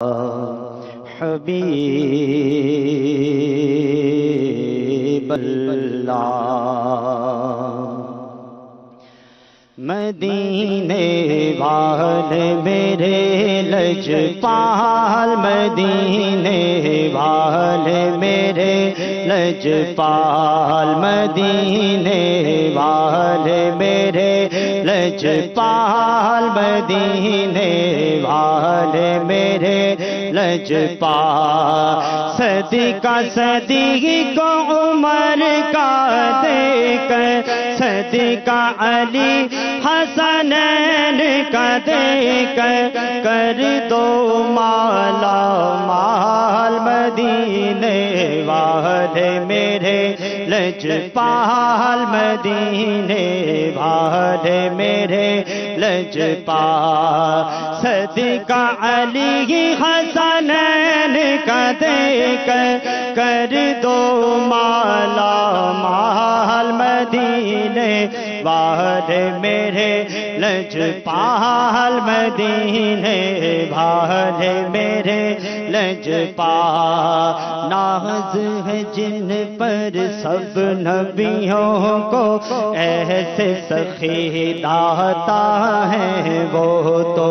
حبیب اللہ مدینے والے میرے لجپال مدینے والے میرے لجپال مدینے والے میرے لجپال مدینے والے میرے لجپال صدیقہ صدیق عمر کا دے کر صدیقہ علی حسنین کا دے کر دو مالا مال مدینے والے میرے لجپال مدینے والے میرے لجپال صدیقہ علی حسنین کا دے کر دو مالا مال مدینے والے میرے لجپال مدینے والے میرے لجپال ناز ہے جن پر سب نبیوں کو ایسے سخی داتا ہے وہ تو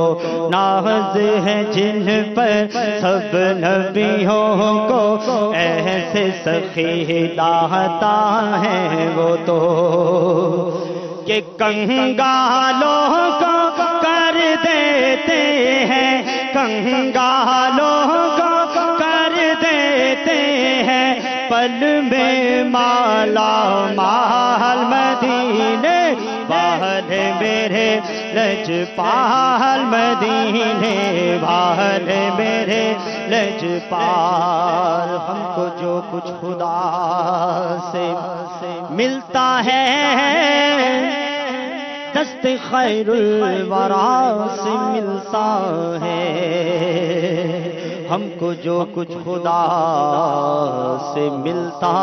ناز ہے جن پر سب نبیوں کو ایسے سخی داتا ہے وہ تو کہ کنگالوں کو کر دیتے ہیں کنگالوں کو کر دیتے ہیں پل میں مالا مال مدینے والے میرے لجپال مدینے والے میرے لجپال ہم کو جو کچھ خدا سے ملتا ہے دست خیر الورا سے ملتا ہے ہم کو جو کچھ خدا سے ملتا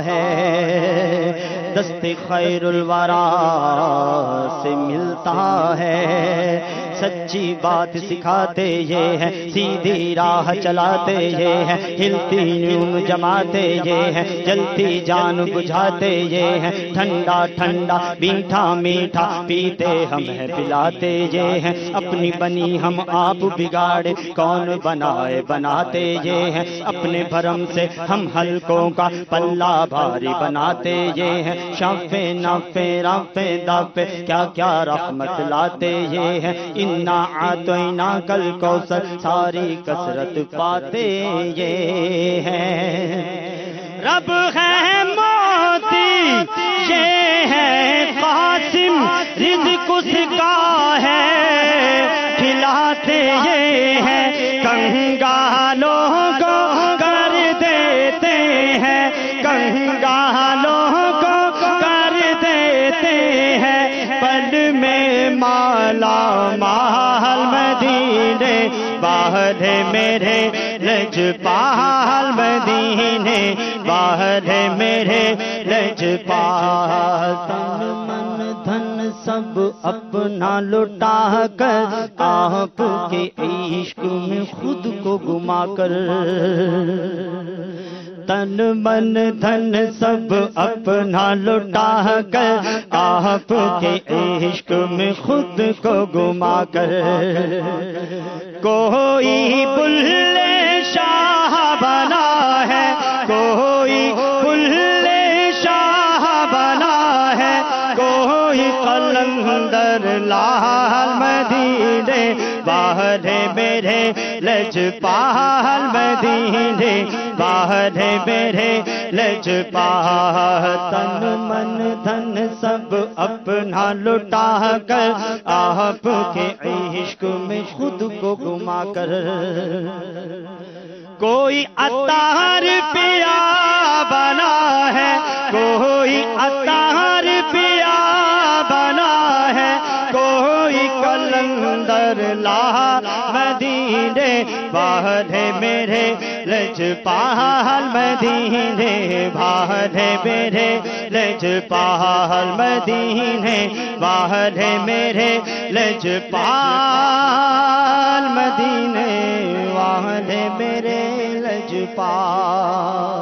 ہے دست خیر الورا سے ملتا ہے سچی بات سکھاتے یہ ہیں سیدھی راہ چلاتے یہ ہیں ہلتی نیوم جماتے یہ ہیں جلتی جان بجھاتے یہ ہیں ٹھنڈا ٹھنڈا میٹھا میٹھا پیتے ہم ہیں پلاتے یہ ہیں اپنی بنی ہم آپ بگاڑے کون بنائے بناتے یہ ہیں اپنے بھرم سے ہم حلقوں کا پلہ بھاری بناتے یہ ہیں شافے نافے رافے دافے کیا کیا رحمت لاتے یہ ہیں انا آتینا کل کوثر ساری کثرت پاتے یہ ہیں رب ہے موتی یہ ہے قاسم رزق اس کا ہے کھلاتے یہ ہیں کنگالوں کو کر دیتے ہیں کنگالوں کو کر دیتے ہیں پل میں مالا مال مدینے والے میرے لجپال مدینے والے میرے لجپال تن من دھن سب اپنا لٹا کر آپ کے عشق میں خود کو گما کر تن من دھن سب اپنا لٹا کر آپ کے عشق میں خود کو گما کر کوئی بلے شاہ بنا ہے کوئی بلے شاہ بنا ہے کوئی قلندر لال مدینے والے میرے لجپال مدینے والے میرے لجپال تن من دھن سب اپنا لٹا کر آپ کے عشق میں خود کو گما کر کوئی عطار پیا بنا ہے کوئی عطار پیا بنا ہے کوئی کلندر لال مدینے والے میرے لجپال مدینے والے میرے لجپال مدینے والے میرے لجپال مدینے والے والے میرے لجپال